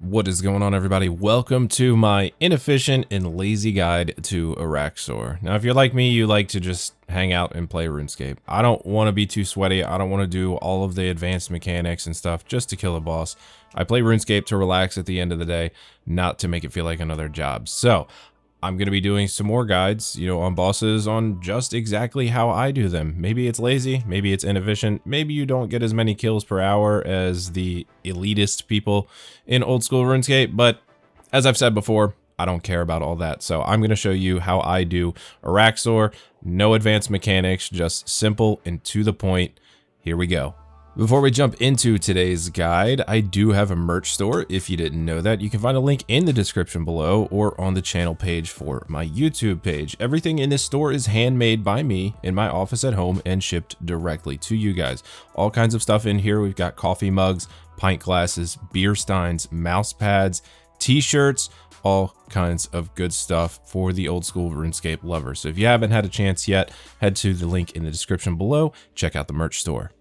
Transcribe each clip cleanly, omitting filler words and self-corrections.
What is going on, everybody? Welcome to my inefficient and lazy guide to Araxxor. Now, if you're like me, you like to just hang out and play RuneScape. I don't want to be too sweaty. I don't want to do all of the advanced mechanics and stuff just to kill a boss. I play RuneScape to relax at the end of the day, not to make it feel like another job. So I'm going to be doing some more guides, on bosses on just exactly how I do them. Maybe it's lazy, maybe it's inefficient, maybe you don't get as many kills per hour as the elitist people in old school RuneScape, but as I've said before, I don't care about all that. So I'm going to show you how I do Araxxor. No advanced mechanics, just simple and to the point. Here we go. Before we jump into today's guide, I do have a merch store. If you didn't know that, you can find a link in the description below or on the channel page for my YouTube page. Everything in this store is handmade by me in my office at home and shipped directly to you guys. All kinds of stuff in here. We've got coffee mugs, pint glasses, beer steins, mouse pads, t-shirts, all kinds of good stuff for the old school RuneScape lover. So if you haven't had a chance yet, head to the link in the description below, check out the merch store.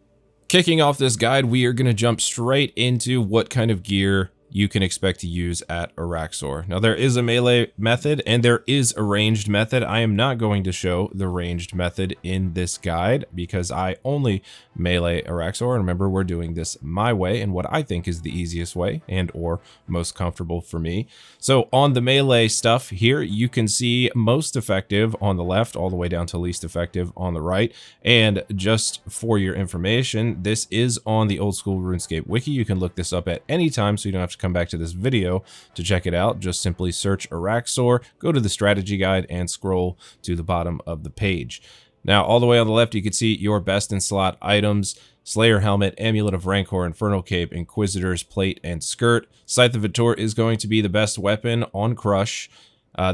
Kicking off this guide, we are going to jump straight into what kind of gear you can expect to use at Araxxor. Now, there is a melee method and there is a ranged method. I am not going to show the ranged method in this guide because I only melee Araxxor. And remember, we're doing this my way and what I think is the easiest way and or most comfortable for me. So on the melee stuff here, you can see most effective on the left all the way down to least effective on the right. And just for your information, this is on the old school RuneScape wiki. You can look this up at any time, so you don't have to come back to this video to check it out. Just simply search Araxxor, go to the strategy guide, and scroll to the bottom of the page. Now, all the way on the left, you can see your best in slot items: Slayer Helmet, Amulet of Rancor, Infernal Cape, Inquisitor's Plate, and Skirt. Scythe of Vitor is going to be the best weapon on Crush.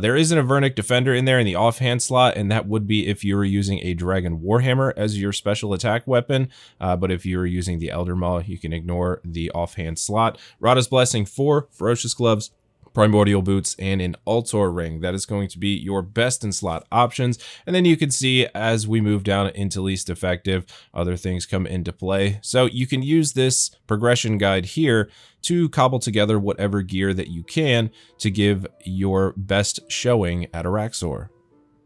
There is an Avernic Defender in there in the offhand slot, and that would be if you were using a Dragon Warhammer as your special attack weapon. But if you were using the Elder Maw, you can ignore the offhand slot. Rada's Blessing 4, Ferocious Gloves, Primordial Boots, and an Altor Ring. That is going to be your best in slot options. And then you can see as we move down into least effective, other things come into play. So you can use this progression guide here to cobble together whatever gear that you can to give your best showing at Araxxor.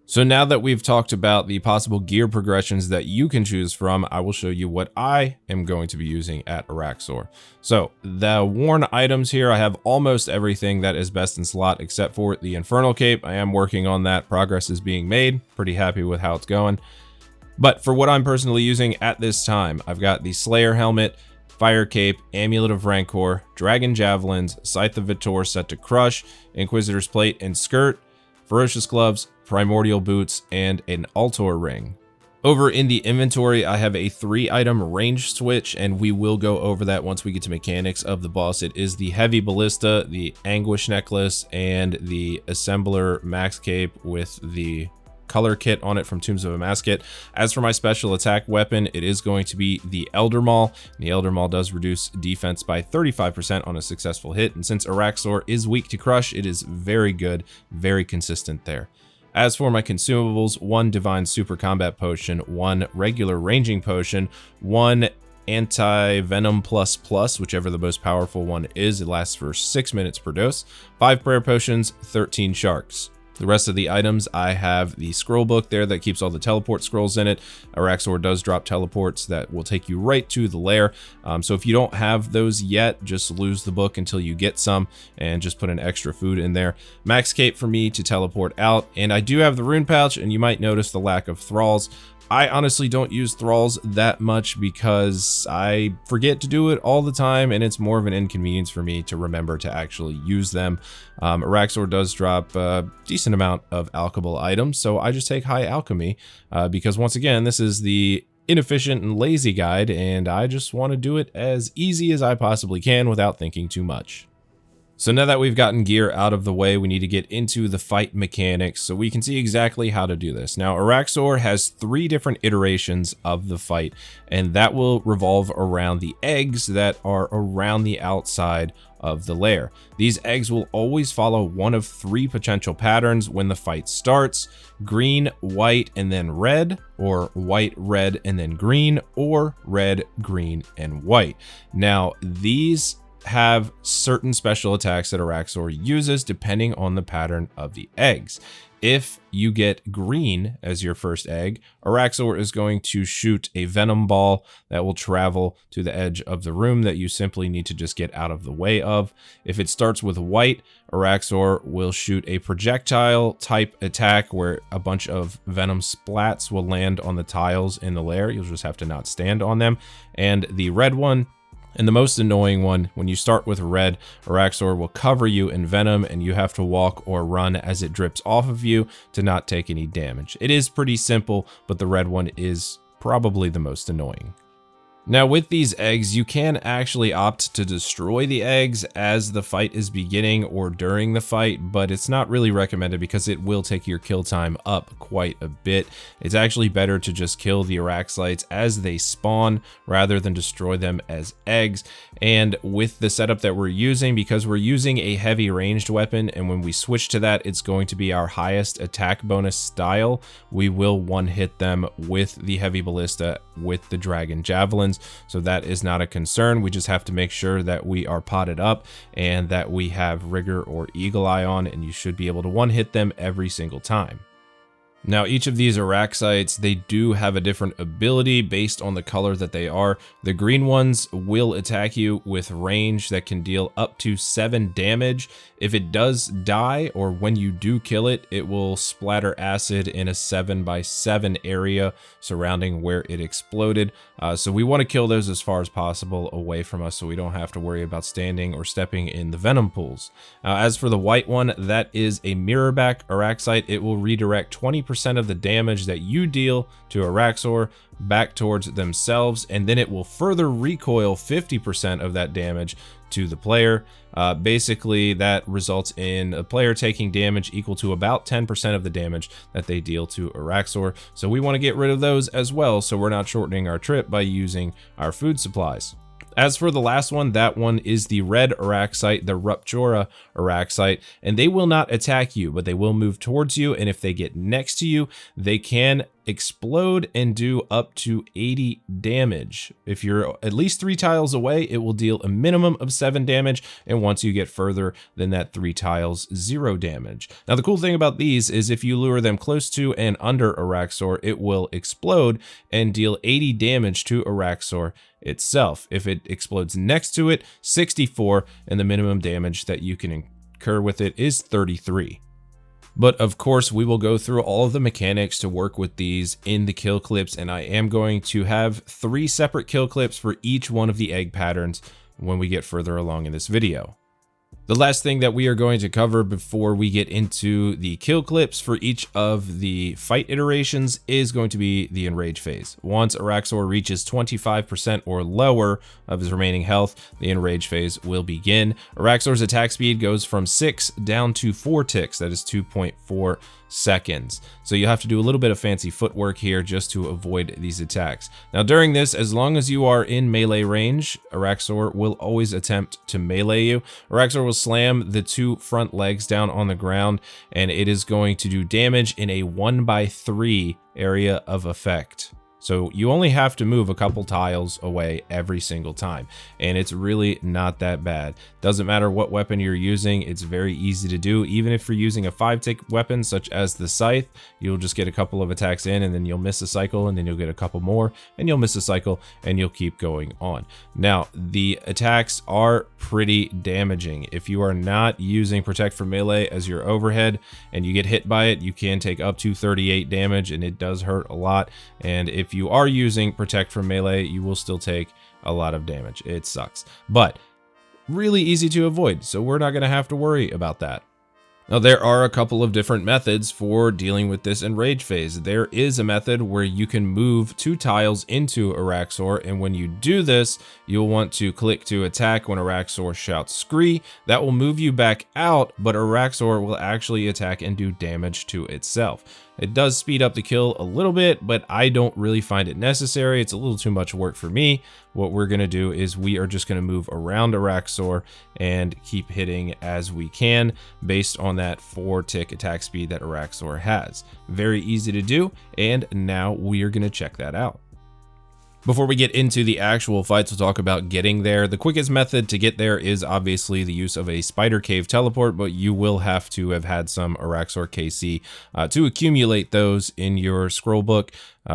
So now that we've talked about the possible gear progressions that you can choose from, I will show you what I am going to be using at Araxxor. So the worn items here, I have almost everything that is best in slot except for the Infernal Cape. I am working on that. Progress is being made. Pretty happy with how it's going. But for what I'm personally using at this time, I've got the Slayer Helmet, Fire Cape, Amulet of Rancor, Dragon Javelins, Scythe of Vitor set to Crush, Inquisitor's Plate and Skirt, Ferocious Gloves, Primordial Boots, and an Altor Ring. Over in the inventory, I have a 3-item range switch, and we will go over that once we get to mechanics of the boss. It is the Heavy Ballista, the Anguish Necklace, and the Assembler Max Cape with the color kit on it from Tombs of Amasket. As for my special attack weapon, it is going to be the Elder Maw. The Elder Maw does reduce defense by 35% on a successful hit, and since Araxxor is weak to Crush, it is very good, very consistent there. As for my consumables, 1 Divine Super Combat Potion, 1 regular Ranging Potion, 1 Anti-Venom Plus, whichever the most powerful one is. It lasts for 6 minutes per dose, 5 Prayer Potions, 13 Sharks. The rest of the items, I have the scroll book there that keeps all the teleport scrolls in it. Araxxor does drop teleports that will take you right to the lair. So if you don't have those yet, just lose the book until you get some and just put an extra food in there. Max Cape for me to teleport out. And I do have the rune pouch, and you might notice the lack of thralls. I honestly don't use thralls that much because I forget to do it all the time, and it's more of an inconvenience for me to remember to actually use them. Araxxor does drop a decent amount of alchemical items, so I just take high alchemy because once again, this is the inefficient and lazy guide, and I just want to do it as easy as I possibly can without thinking too much. So now that we've gotten gear out of the way, we need to get into the fight mechanics so we can see exactly how to do this. Now, Araxxor has 3 different iterations of the fight, and that will revolve around the eggs that are around the outside of the lair. These eggs will always follow one of 3 potential patterns when the fight starts: green, white, and then red, or white, red, and then green, or red, green, and white. Now, these have certain special attacks that Araxxor uses depending on the pattern of the eggs. If you get green as your first egg, Araxxor is going to shoot a venom ball that will travel to the edge of the room that you simply need to just get out of the way of. If it starts with white, Araxxor will shoot a projectile type attack where a bunch of venom splats will land on the tiles in the lair. You'll just have to not stand on them. And the red one, and the most annoying one, when you start with red, Araxxor will cover you in venom and you have to walk or run as it drips off of you to not take any damage. It is pretty simple, but the red one is probably the most annoying. Now with these eggs, you can actually opt to destroy the eggs as the fight is beginning or during the fight, but it's not really recommended because it will take your kill time up quite a bit. It's actually better to just kill the Araxxlites as they spawn rather than destroy them as eggs. And with the setup that we're using, because we're using a heavy ranged weapon, and when we switch to that, it's going to be our highest attack bonus style, we will one-hit them with the heavy ballista with the dragon javelins. So that is not a concern. We just have to make sure that we are potted up and that we have rigor or eagle eye on, and you should be able to one-hit them every single time. Now, each of these Araxxites, they do have a different ability based on the color that they are. The green ones will attack you with range that can deal up to 7 damage. If it does die, or when you do kill it, it will splatter acid in a 7x7 area surrounding where it exploded. So we want to kill those as far as possible away from us so we don't have to worry about standing or stepping in the venom pools. As for the white one, that is a mirrorback Araxxite. It will redirect 20% of the damage that you deal to Araxxor back towards themselves, and then it will further recoil 50% of that damage to the player. Basically, that results in a player taking damage equal to about 10% of the damage that they deal to Araxxor. So we want to get rid of those as well, so we're not shortening our trip by using our food supplies. As for the last one, that one is the red Araxxite, the Ruptura Araxxite, and they will not attack you, but they will move towards you, and if they get next to you, they can explode and do up to 80 damage. If you're at least 3 tiles away, it will deal a minimum of 7 damage, and once you get further than that 3 tiles, 0 damage. Now, the cool thing about these is if you lure them close to and under Araxxor, it will explode and deal 80 damage to Araxxor itself. If it explodes next to it, 64, and the minimum damage that you can incur with it is 33. But of course, we will go through all of the mechanics to work with these in the kill clips, and I am going to have 3 separate kill clips for each one of the egg patterns when we get further along in this video. The last thing that we are going to cover before we get into the kill clips for each of the fight iterations is going to be the Enraged phase. Once Araxxor reaches 25% or lower of his remaining health, the Enraged phase will begin. Araxxor's attack speed goes from 6 down to 4 ticks, that is 2.4 seconds. So you have to do a little bit of fancy footwork here just to avoid these attacks. Now during this, as long as you are in melee range, Araxxor will always attempt to melee you. Araxxor will slam the 2 front legs down on the ground, and it is going to do damage in a 1x3 area of effect. So you only have to move a couple tiles away every single time, and it's really not that bad. Doesn't matter what weapon you're using, it's very easy to do. Even if you're using a 5-tick weapon such as the scythe, you'll just get a couple of attacks in, and then you'll miss a cycle, and then you'll get a couple more, and you'll miss a cycle, and you'll keep going on. Now, the attacks are pretty damaging. If you are not using Protect from Melee as your overhead, and you get hit by it, you can take up to 38 damage, and it does hurt a lot. And if you are using Protect from Melee, you will still take a lot of damage. It sucks, but really easy to avoid, so we're not going to have to worry about that. Now, there are a couple of different methods for dealing with this Enraged phase. There is a method where you can move 2 tiles into Araxxor, and when you do this, you'll want to click to attack when Araxxor shouts Scree. That will move you back out, but Araxxor will actually attack and do damage to itself. It does speed up the kill a little bit, but I don't really find it necessary. It's a little too much work for me. What we're going to do is we are just going to move around Araxxor and keep hitting as we can based on that 4-tick attack speed that Araxxor has. Very easy to do, and now we are going to check that out. Before we get into the actual fights, we'll talk about getting there. The quickest method to get there is obviously the use of a spider cave teleport, but you will have to have had some Araxxor KC to accumulate those in your scroll book.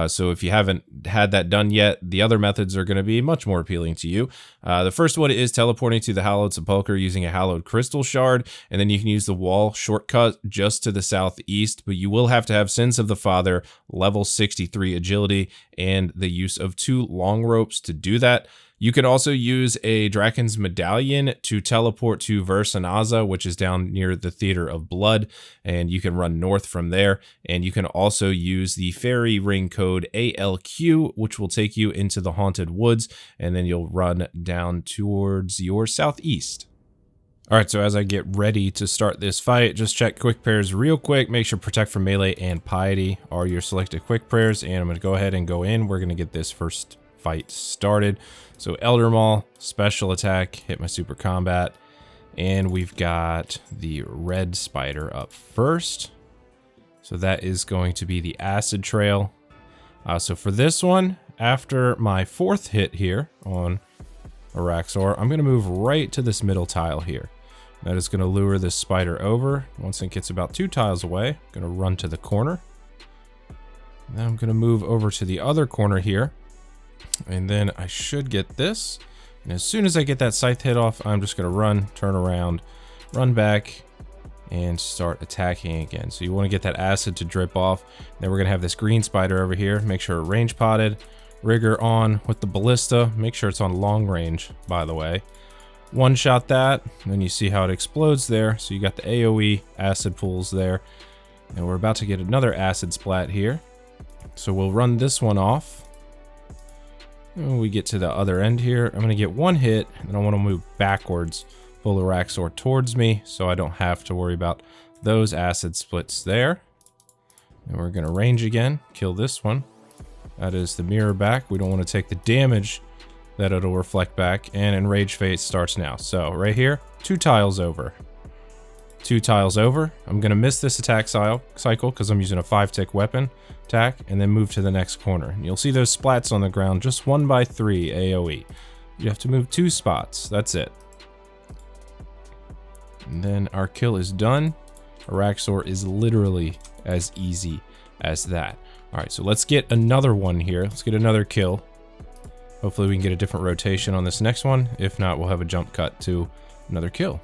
So if you haven't had that done yet, the other methods are going to be much more appealing to you. The first one is teleporting to the Hallowed Sepulchre using a Hallowed Crystal Shard, and then you can use the wall shortcut just to the southeast, but you will have to have Sins of the Father, level 63 agility, and the use of 2 long ropes to do that. You can also use a Draken's Medallion to teleport to Versanaza, which is down near the Theater of Blood, and you can run north from there. And you can also use the Fairy Ring code ALQ, which will take you into the Haunted Woods, and then you'll run down towards your southeast. Alright, so as I get ready to start this fight, just check quick prayers real quick. Make sure Protect from Melee and Piety are your selected quick prayers, and I'm going to go ahead and go in. We're going to get this first fight started. So Elder Maul, special attack, hit my super combat, and we've got the red spider up first. So that is going to be the acid trail. So for this one, after my 4th hit here on Araxxor, I'm going to move right to this middle tile here. That is going to lure this spider over. Once it gets about 2 tiles away, I'm going to run to the corner. Then I'm going to move over to the other corner here. And then I should get this. And as soon as I get that scythe hit off, I'm just going to run, turn around, run back, and start attacking again. So you want to get that acid to drip off. Then we're going to have this green spider over here. Make sure range potted. Rigor on with the ballista. Make sure it's on long range, by the way. One shot that, and then you see how it explodes there. So you got the AoE acid pools there. And we're about to get another acid splat here. So we'll run this one off. When we get to the other end here, I'm going to get 1 hit, and I want to move backwards, pull Araxxor towards me, so I don't have to worry about those acid splits there. And we're going to range again, kill this one. That is the mirror back. We don't want to take the damage that it'll reflect back, and Enraged phase starts now. So right here, 2 tiles over. 2 tiles over. I'm going to miss this attack cycle because I'm using a 5-tick weapon attack, and then move to the next corner. And you'll see those splats on the ground, just 1 by 3 AoE. You have to move 2 spots. That's it. And then our kill is done. Araxxor is literally as easy as that. All right, so let's get another one here. Let's get another kill. Hopefully we can get a different rotation on this next one. If not, we'll have a jump cut to another kill.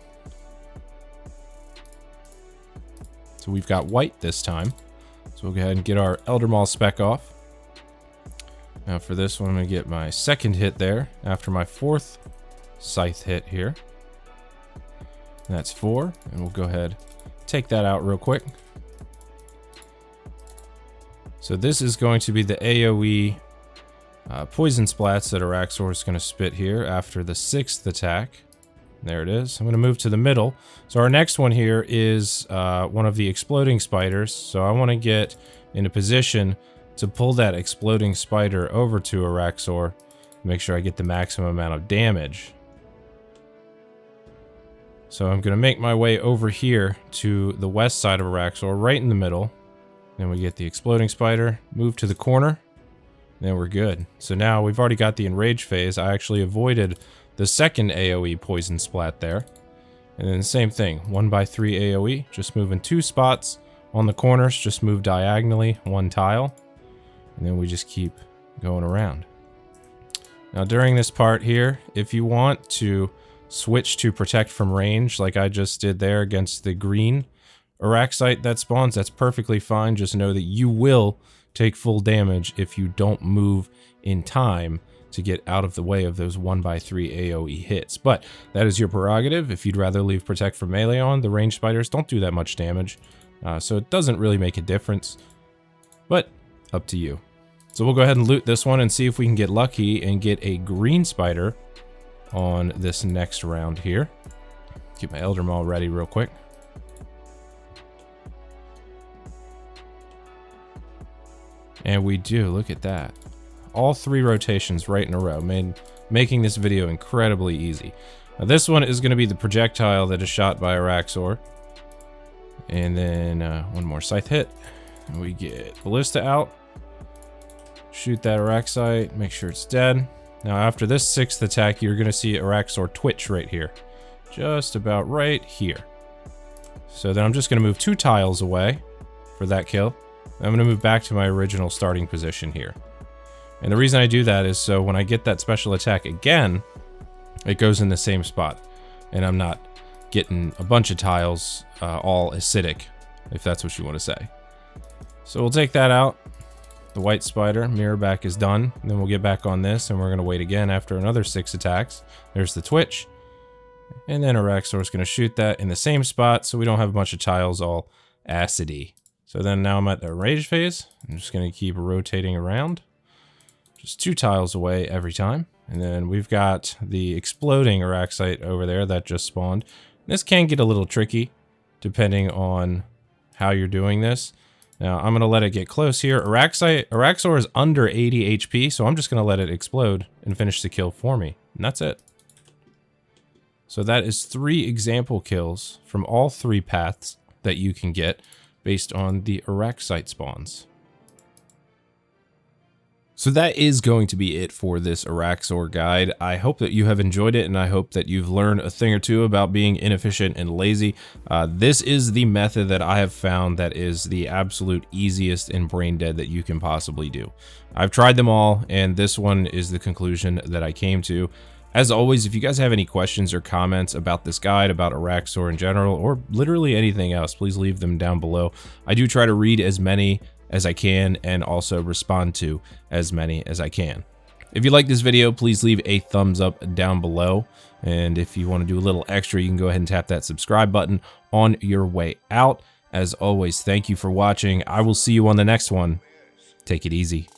So we've got white this time. So we'll go ahead and get our Elder Maul spec off. Now for this one, I'm going to get my 2nd hit there after my 4th scythe hit here. And that's 4, and we'll go ahead take that out real quick. So this is going to be the AoE poison splats that Araxxor is going to spit here after the 6th attack. There it is. I'm going to move to the middle. So our next one here is one of the exploding spiders. So I want to get in a position to pull that exploding spider over to Araxxor. Make sure I get the maximum amount of damage. So I'm going to make my way over here to the west side of Araxxor, right in the middle. Then we get the exploding spider, move to the corner. Then we're good. So now we've already got the Enraged phase. I actually avoided the 2nd AoE poison splat there. And then the same thing, 1 by 3 AoE, just moving 2 spots on the corners, just move diagonally 1 tile. And then we just keep going around. Now during this part here, if you want to switch to Protect from range, like I just did there against the green Araxxite that spawns, that's perfectly fine. Just know that you will take full damage if you don't move in time to get out of the way of those 1 by 3 AoE hits. But that is your prerogative. If you'd rather leave Protect from Melee on, the ranged spiders don't do that much damage. So it doesn't really make a difference, but up to you. So we'll go ahead and loot this one and see if we can get lucky and get a green spider on this next round here. Get my Elder Maul ready real quick. And we do, look at that. All 3 rotations right in a row, making this video incredibly easy. Now this one is going to be the projectile that is shot by Araxxor. And then 1 more scythe hit. And we get Ballista out. Shoot that Araxxite, make sure it's dead. Now after this 6th attack, you're gonna see Araxxor twitch right here. Just about right here. So then I'm just gonna move 2 tiles away for that kill. I'm gonna move back to my original starting position here. And the reason I do that is so when I get that special attack again, it goes in the same spot. And I'm not getting a bunch of tiles all acidic, if that's what you want to say. So we'll take that out. The white spider, mirror back is done. And then we'll get back on this and we're gonna wait again after another 6 attacks. There's the twitch. And then Araxxor is gonna shoot that in the same spot so we don't have a bunch of tiles all acidy. So then now I'm at the Enraged phase. I'm just gonna keep rotating around. Just 2 tiles away every time. And then we've got the exploding Araxxite over there that just spawned. This can get a little tricky depending on how you're doing this. Now I'm gonna let it get close here. Araxxor is under 80 HP, so I'm just gonna let it explode and finish the kill for me. And that's it. So that is 3 example kills from all 3 paths that you can get based on the Araxxite spawns. So that is going to be it for this Araxxor guide. I hope that you have enjoyed it, and I hope that you've learned a thing or two about being inefficient and lazy. This is the method that I have found that is the absolute easiest and brain dead that you can possibly do. I've tried them all, and this one is the conclusion that I came to. As always, if you guys have any questions or comments about this guide, about Araxxor in general, or literally anything else, please leave them down below. I do try to read as many as I can and also respond to as many as I can. If you like this video, please leave a thumbs up down below. And if you want to do a little extra, you can go ahead and tap that subscribe button on your way out. As always, thank you for watching. I will see you on the next one. Take it easy.